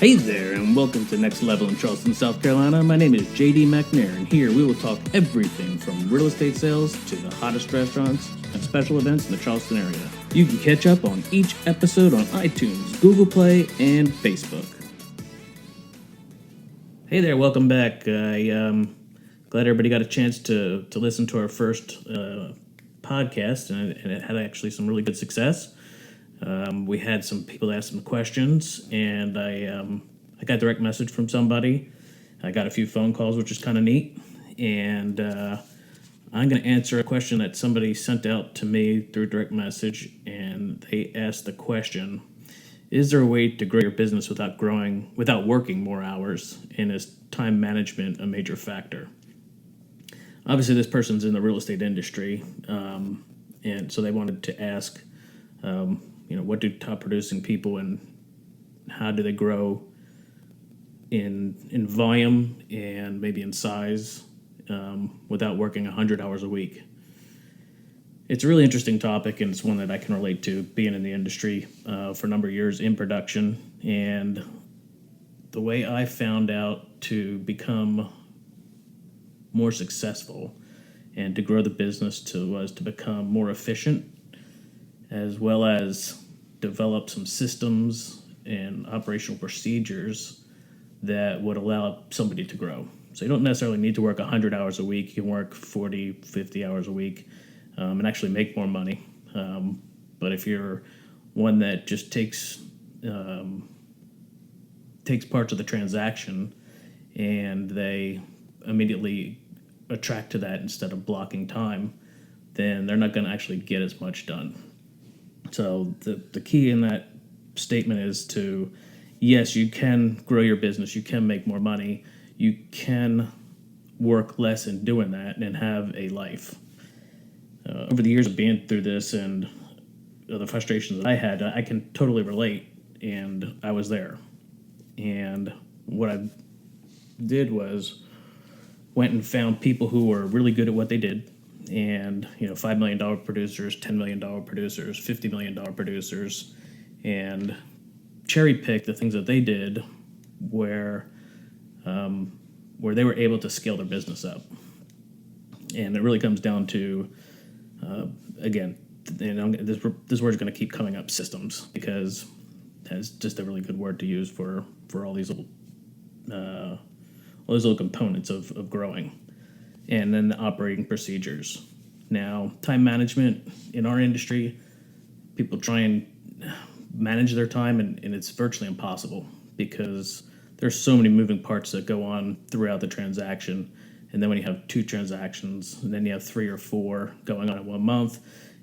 Hey there, and welcome to Next Level in Charleston, South Carolina. My name is JD McNair, and here we will talk everything from real estate sales to the hottest restaurants and special events in the Charleston area. You can catch up on each episode on iTunes, Google Play, and Facebook. Hey there, welcome back. I'm glad everybody got a chance to listen to our first podcast, and it had actually some really good success. We had some people ask some questions, and I got a direct message from somebody. I got a few phone calls, which is kind of neat. And I'm going to answer a question that somebody sent out to me through direct message, and they asked the question: is there a way to grow your business without working more hours? And is time management a major factor? Obviously, this person's in the real estate industry, and so they wanted to ask, what do top producing people and how do they grow in volume and maybe in size without working 100 hours a week? It's a really interesting topic, and it's one that I can relate to, being in the industry for a number of years in production. And the way I found out to become more successful and to grow the business was to become more efficient, as well as develop some systems and operational procedures that would allow somebody to grow. So you don't necessarily need to work 100 hours a week. You can work 40, 50 hours a week and actually make more money. But if you're one that just takes parts of the transaction and they immediately attract to that instead of blocking time, then they're not going to actually get as much done. So the key in that statement is to, yes, you can grow your business, you can make more money, you can work less in doing that and have a life. Over the years of being through this and the frustrations that I had, I can totally relate, and I was there. And what I did was went and found people who were really good at what they did, and $5 million producers, $10 million producers, $50 million producers, and cherry picked the things that they did where they were able to scale their business up. And it really comes down to again, and this word is going to keep coming up, systems, because that's just a really good word to use for all these little components of growing. And then the operating procedures. Now, time management in our industry, people try and manage their time, and it's virtually impossible because there's so many moving parts that go on throughout the transaction. And then when you have 2 transactions, and then you have 3 or 4 going on in 1 month,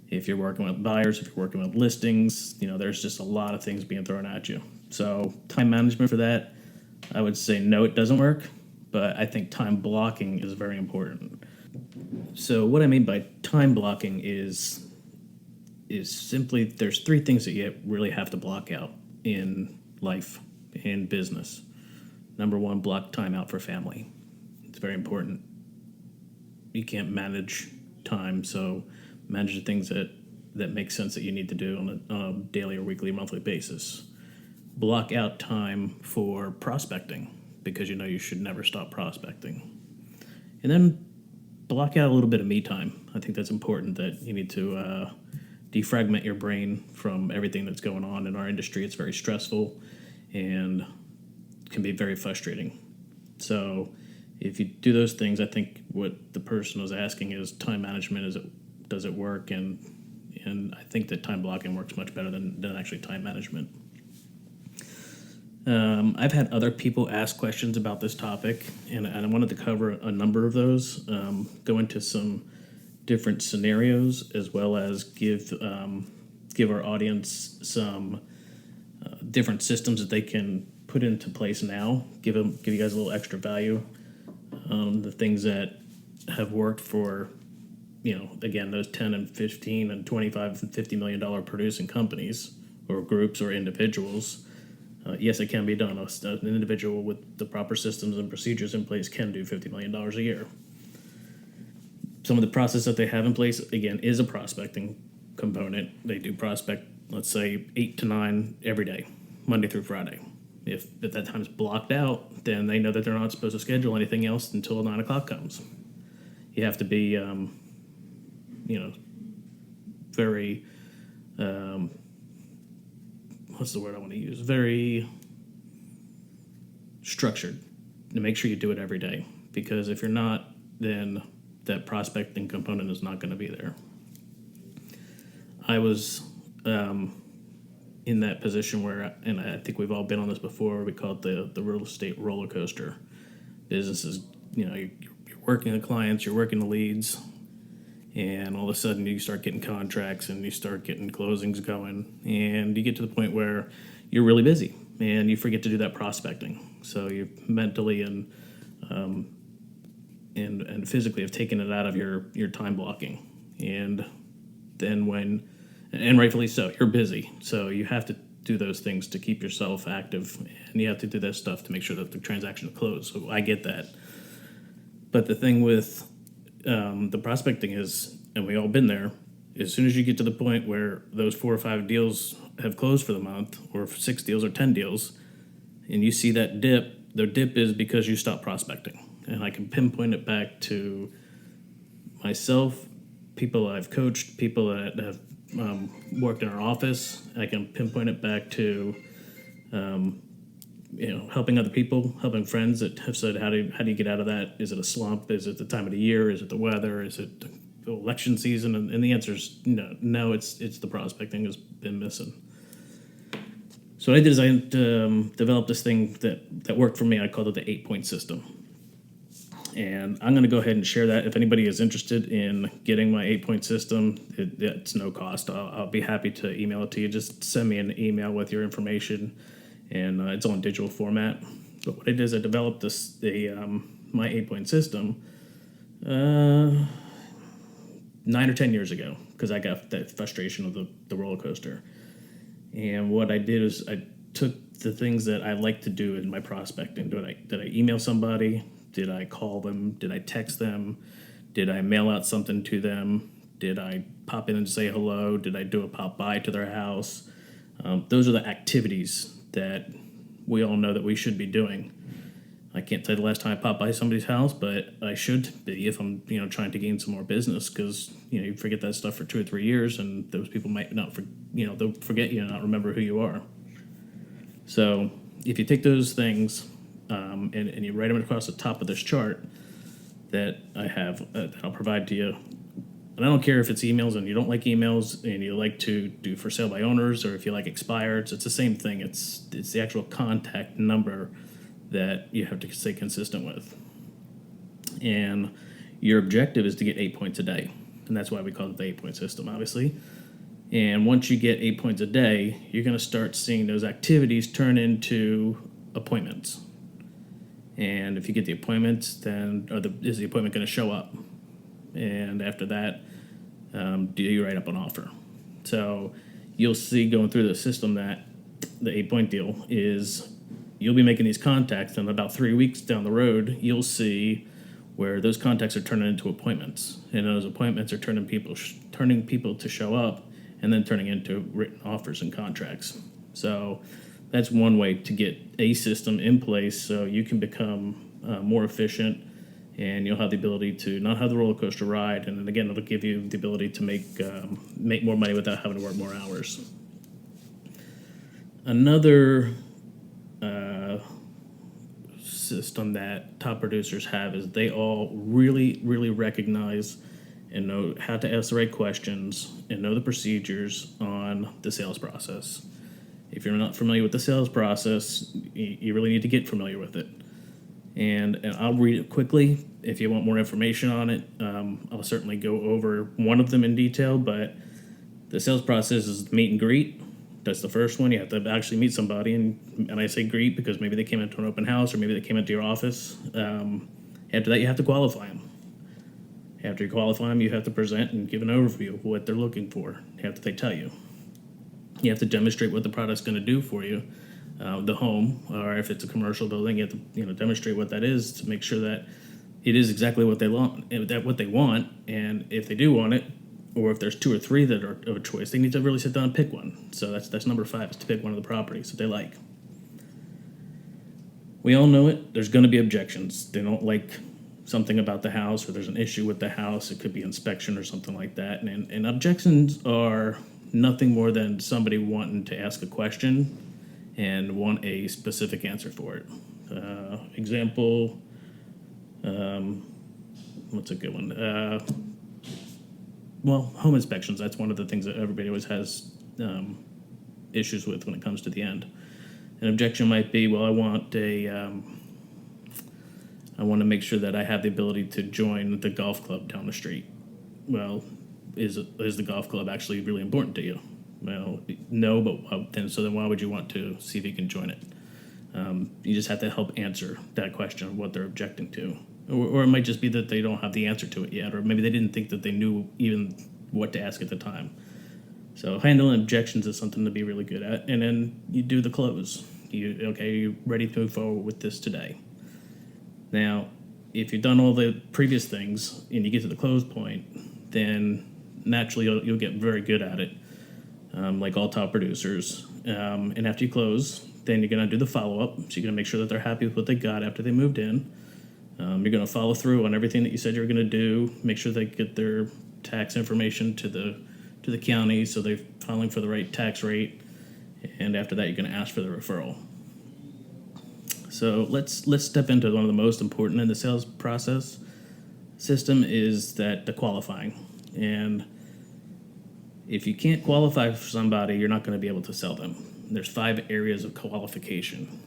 if you're working with buyers, if you're working with listings, there's just a lot of things being thrown at you. So time management for that, I would say no, it doesn't work. But I think time blocking is very important. So what I mean by time blocking is simply there's 3 things that you really have to block out in life, in business. Number 1, block time out for family. It's very important. You can't manage time, so manage the things that make sense that you need to do on a daily or weekly, monthly basis. Block out time for prospecting, because you should never stop prospecting. And then block out a little bit of me time. I think that's important, that you need to defragment your brain from everything that's going on in our industry. It's very stressful and can be very frustrating. So if you do those things, I think what the person was asking is time management, does it work? And I think that time blocking works much better than actually time management. I've had other people ask questions about this topic, and I wanted to cover a number of those, go into some different scenarios, as well as give our audience some different systems that they can put into place now, give you guys a little extra value, the things that have worked for, again, those 10 and 15 and 25 and $50 million producing companies or groups or individuals. Yes, it can be done. An individual with the proper systems and procedures in place can do $50 million a year. Some of the process that they have in place, again, is a prospecting component. They do prospect, let's say, 8 to 9 every day, Monday through Friday. If that time's blocked out, then they know that they're not supposed to schedule anything else until 9 o'clock comes. You have to be, very, what's the word I want to use? Very structured to make sure you do it every day. Because if you're not, then that prospecting component is not going to be there. I was in that position where, and I think we've all been on this before, we call it the real estate roller coaster. Businesses, you're working the clients, you're working the leads, and all of a sudden you start getting contracts and you start getting closings going, and you get to the point where you're really busy and you forget to do that prospecting. So you mentally and physically have taken it out of your time blocking. And then and rightfully so, you're busy. So you have to do those things to keep yourself active, and you have to do that stuff to make sure that the transaction is closed. So I get that. But the thing with the prospecting is, and we all been there, as soon as you get to the point where those 4 or 5 deals have closed for the month, or 6 deals or 10 deals, and you see that dip, the dip is because you stopped prospecting. And I can pinpoint it back to myself, people I've coached, people that have worked in our office. I can pinpoint it back to helping other people, helping friends that have said, how do you get out of that? Is it a slump? Is it the time of the year? Is it the weather? Is it the election season? And the answer is no. No, it's the prospecting has been missing. So what I did is I developed this thing that worked for me. I called it the 8-point system. And I'm going to go ahead and share that. If anybody is interested in getting my 8-point system, it's no cost. I'll be happy to email it to you. Just send me an email with your information, and it's all in digital format. But what I did is I developed my 8-point system 9 or 10 years ago, because I got that frustration of the roller coaster. And what I did is I took the things that I like to do in my prospecting. Did I email somebody? Did I call them? Did I text them? Did I mail out something to them? Did I pop in and say hello? Did I do a pop by to their house? Those are the activities that we all know that we should be doing. I can't tell you the last time I popped by somebody's house, but I should be if I'm trying to gain some more business, because you forget that stuff for 2 or 3 years, and those people might not they'll forget you and not remember who you are. So if you take those things and you write them across the top of this chart that I have, that I'll provide to you. And I don't care if it's emails and you don't like emails and you like to do for sale by owners, or if you like expireds, it's the same thing. It's the actual contact number that you have to stay consistent with. And your objective is to get 8 points a day. And that's why we call it the 8-point system, obviously. And once you get 8 points a day, you're going to start seeing those activities turn into appointments. And if you get the appointments, then is the appointment going to show up? And after that, do you write up an offer? So you'll see going through the system that the 8-point deal is you'll be making these contacts, and about 3 weeks down the road, you'll see where those contacts are turning into appointments. And those appointments are turning people to show up, and then turning into written offers and contracts. So that's one way to get a system in place so you can become more efficient, and you'll have the ability to not have the roller coaster ride. And then again, it'll give you the ability to make more money without having to work more hours. Another system that top producers have is they all really, really recognize and know how to ask the right questions and know the procedures on the sales process. If you're not familiar with the sales process, you really need to get familiar with it. And I'll read it quickly. If you want more information on it, I'll certainly go over one of them in detail. But the sales process is meet and greet. That's the first one. You have to actually meet somebody. And I say greet because maybe they came into an open house or maybe they came into your office. After that, you have to qualify them. After you qualify them, you have to present and give an overview of what they're looking for after they tell you. You have to demonstrate what the product's going to do for you, the home, or if it's a commercial building, you have to demonstrate what that is to make sure that it is exactly what they want. And if they do want it, or if there's 2 or 3 that are of a choice, they need to really sit down and pick one. So that's number 5, is to pick one of the properties that they like. We all know it. There's going to be objections. They don't like something about the house, or there's an issue with the house. It could be inspection or something like that. And objections are nothing more than somebody wanting to ask a question and want a specific answer for it. Example, what's a good one? Well, home inspections. That's one of the things that everybody always has issues with when it comes to the end. An objection might be, well, I want to make sure that I have the ability to join the golf club down the street. Well, is the golf club actually really important to you? Well, no, but then why would you want to see if you can join it? You just have to help answer that question of what they're objecting to. Or it might just be that they don't have the answer to it yet, or maybe they didn't think that they knew even what to ask at the time. So handling objections is something to be really good at. And then you do the close. You're ready to move forward with this today. Now, if you've done all the previous things and you get to the close point, then naturally you'll get very good at it, like all top producers. And after you close, then you're going to do the follow-up. So you're going to make sure that they're happy with what they got after they moved in. You're going to follow through on everything that you said you were going to do. Make sure they get their tax information to the county, so they're filing for the right tax rate. And after that, you're going to ask for the referral. So let's step into one of the most important in the sales process system is that the qualifying. And if you can't qualify for somebody, you're not going to be able to sell them. There's 5 areas of qualification.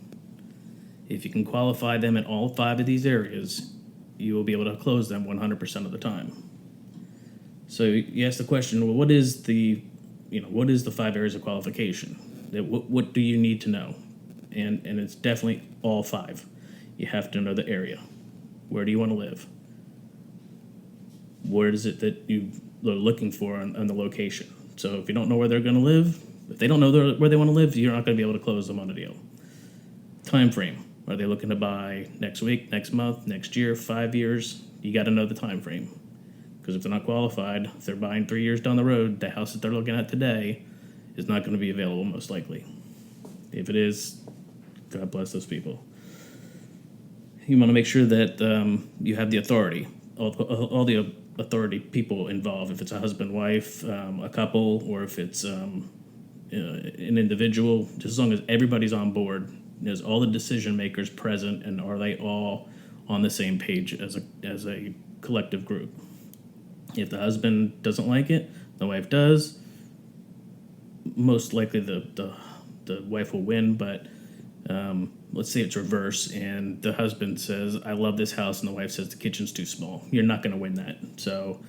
If you can qualify them in all 5 of these areas, you will be able to close them 100% of the time. So you ask the question, well, what is the 5 areas of qualification? What do you need to know? And it's definitely all 5. You have to know the area. Where do you want to live? Where is it that you are looking for on the location? So if you don't know where they're going to live, if they don't know where they want to live, you're not going to be able to close them on a deal. Time frame. Are they looking to buy next week, next month, next year, 5 years? You got to know the time frame. Because if they're not qualified, if they're buying 3 years down the road, the house that they're looking at today is not going to be available most likely. If it is, God bless those people. You want to make sure that you have the authority, all the authority people involved. If it's a husband, wife, a couple, or if it's an individual, just as long as everybody's on board, there's all the decision makers present, and are they all on the same page as a collective group? If the husband doesn't like it, the wife does. Most likely the wife will win, but let's say it's reverse and the husband says, I love this house, and the wife says the kitchen's too small. You're not going to win that. So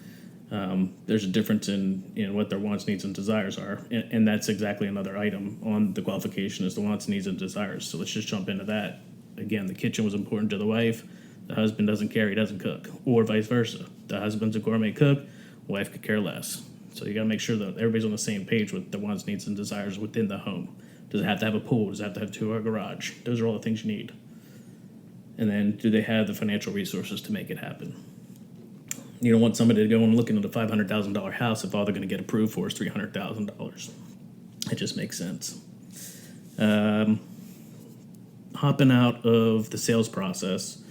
there's a difference in what their wants, needs, and desires are. And that's exactly another item on the qualification is the wants, needs, and desires. So let's just jump into that. Again, the kitchen was important to the wife. The husband doesn't care, he doesn't cook. Or vice versa. The husband's a gourmet cook, wife could care less. So you got to make sure that everybody's on the same page with the wants, needs, and desires within the home. Does it have to have a pool? Does it have to have a 2-car garage? Those are all the things you need. And then do they have the financial resources to make it happen? You don't want somebody to go and look into the $500,000 house if all they're going to get approved for is $300,000. It just makes sense. Hopping out of the sales process,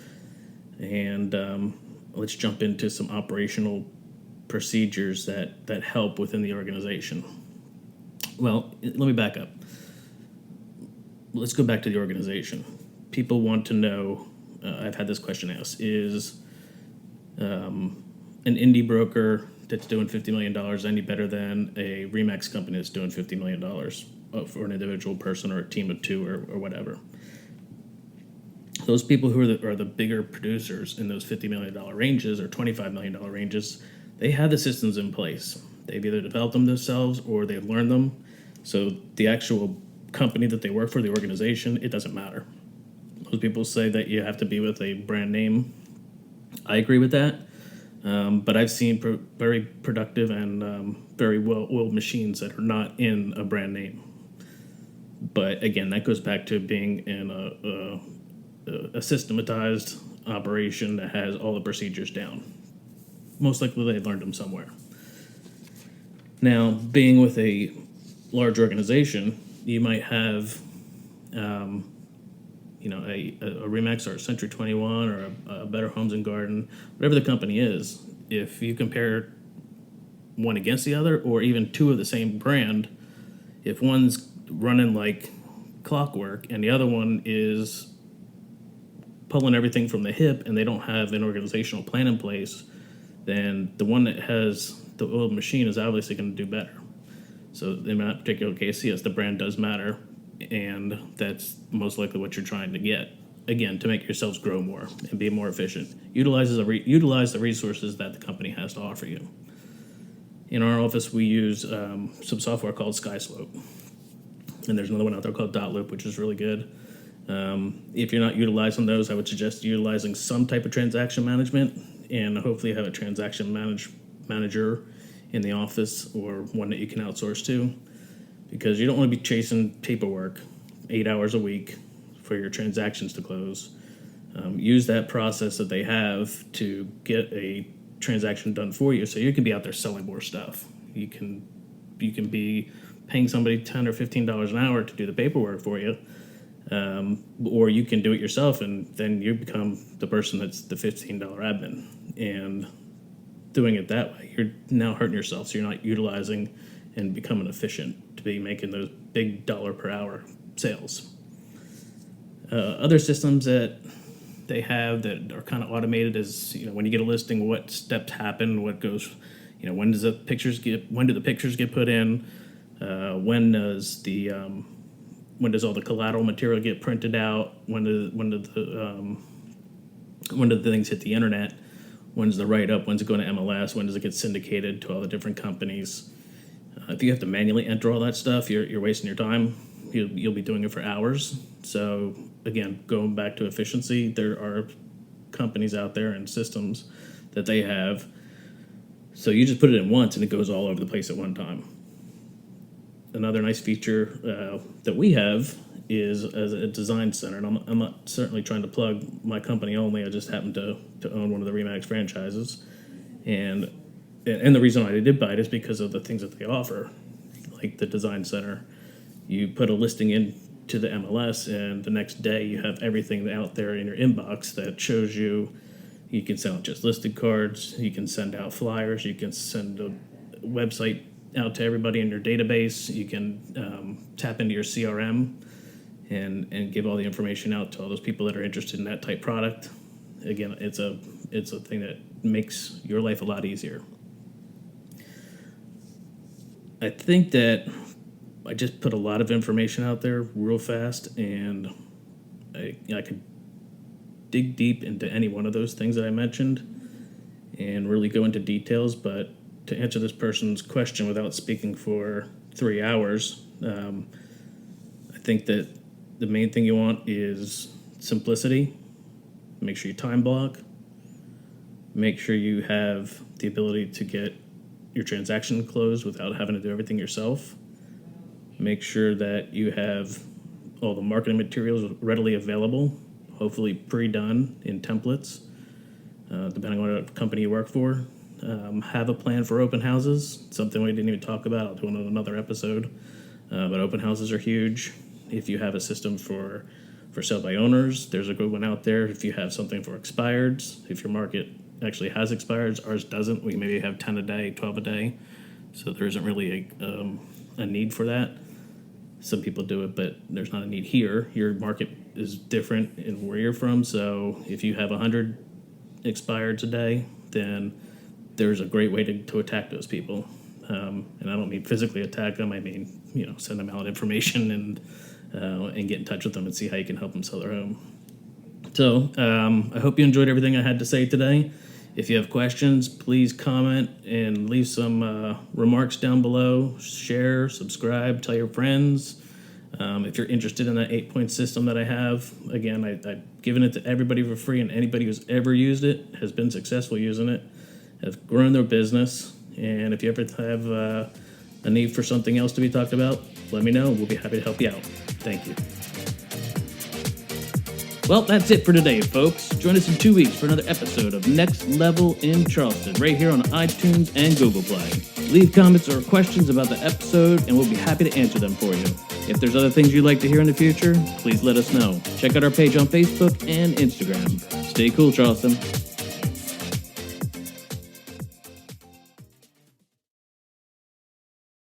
and let's jump into some operational procedures that help within the organization. Well, let me back up. Let's go back to the organization. People want to know, I've had this question asked, is an indie broker that's doing $50 million any better than a RE/MAX company that's doing $50 million for an individual person or a team of 2 or whatever? Those people who are the bigger producers in those $50 million ranges or $25 million ranges, they have the systems in place. They've either developed them themselves or they've learned them. So the actual company that they work for, the organization, it doesn't matter. Those people say that you have to be with a brand name. I agree with that. But I've seen very productive and very well-oiled machines that are not in a brand name. But again, that goes back to being in a systematized operation that has all the procedures down. Most likely they learned them somewhere. Now, being with a large organization, you might have, a Remax or a Century 21 or a Better Homes and Garden, whatever the company is, if you compare one against the other, or even two of the same brand, if one's running like clockwork and the other one is pulling everything from the hip and they don't have an organizational plan in place, then the one that has the oiled machine is obviously going to do better. So in that particular case, yes, the brand does matter, and that's most likely what you're trying to get. Again, to make yourselves grow more and be more efficient. Utilize the resources that the company has to offer you. In our office, we use some software called SkySlope, and there's another one out there called Dotloop, which is really good. If you're not utilizing those, I would suggest utilizing some type of transaction management, and hopefully have a transaction manager in the office or one that you can outsource to, because you don't want to be chasing paperwork 8 hours a week for your transactions to close. Use that process that they have to get a transaction done for you, so you can be out there selling more stuff. You can be paying somebody $10 or $15 an hour to do the paperwork for you, or you can do it yourself, and then you become the person that's the $15 admin. And doing it that way, you're now hurting yourself, so you're not utilizing and becoming efficient to be making those big dollar per hour sales. Other systems that they have that are kind of automated is, when you get a listing, what steps happen, what goes, when do the pictures get put in, when does all the collateral material get printed out, when do the things hit the internet, when's the write-up, when's it going to MLS, when does it get syndicated to all the different companies. If you have to manually enter all that stuff, you're wasting your time. You'll be doing it for hours. So again, going back to efficiency, there are companies out there and systems that they have. So you just put it in once and it goes all over the place at one time. Another nice feature that we have is as a design center, and I'm not certainly trying to plug my company only. I just happen to own one of the Remax franchises, and the reason I did buy it is because of the things that they offer, like the design center. You put a listing into the MLS, and the next day you have everything out there in your inbox that shows you. You can send out just listed cards. You can send out flyers. You can send a website out to everybody in your database. You can tap into your CRM and give all the information out to all those people that are interested in that type product. Again, it's a thing that makes your life a lot easier. I think that I just put a lot of information out there real fast, and I could dig deep into any one of those things that I mentioned and really go into details, but to answer this person's question without speaking for 3 hours, I think that the main thing you want is simplicity. Make sure you time block. Make sure you have the ability to get your transaction closed without having to do everything yourself. Make sure that you have all the marketing materials readily available, hopefully pre-done in templates, depending on what company you work for. Have a plan for open houses, something we didn't even talk about. I'll do it on another episode. But open houses are huge. If you have a system for sale by owners, there's a good one out there. If you have something for expireds, if your market actually has expireds, ours doesn't. We maybe have 10 a day, 12 a day. So there isn't really a need for that. Some people do it, but there's not a need here. Your market is different in where you're from. So if you have 100 expireds a day, then there's a great way to attack those people. And I don't mean physically attack them. I mean, send them out information and get in touch with them and see how you can help them sell their home. So I hope you enjoyed everything I had to say today. If you have questions, please comment and leave some remarks down below. Share, subscribe, tell your friends. If you're interested in that 8-point system that I have, again, I've given it to everybody for free, and anybody who's ever used it has been successful using it, has grown their business. And if you ever have a need for something else to be talked about, let me know. We'll be happy to help you out. Thank you. Well, that's it for today, folks. Join us in 2 weeks for another episode of Next Level in Charleston, right here on iTunes and Google Play. Leave comments or questions about the episode, and we'll be happy to answer them for you. If there's other things you'd like to hear in the future, please let us know. Check out our page on Facebook and Instagram. Stay cool, Charleston.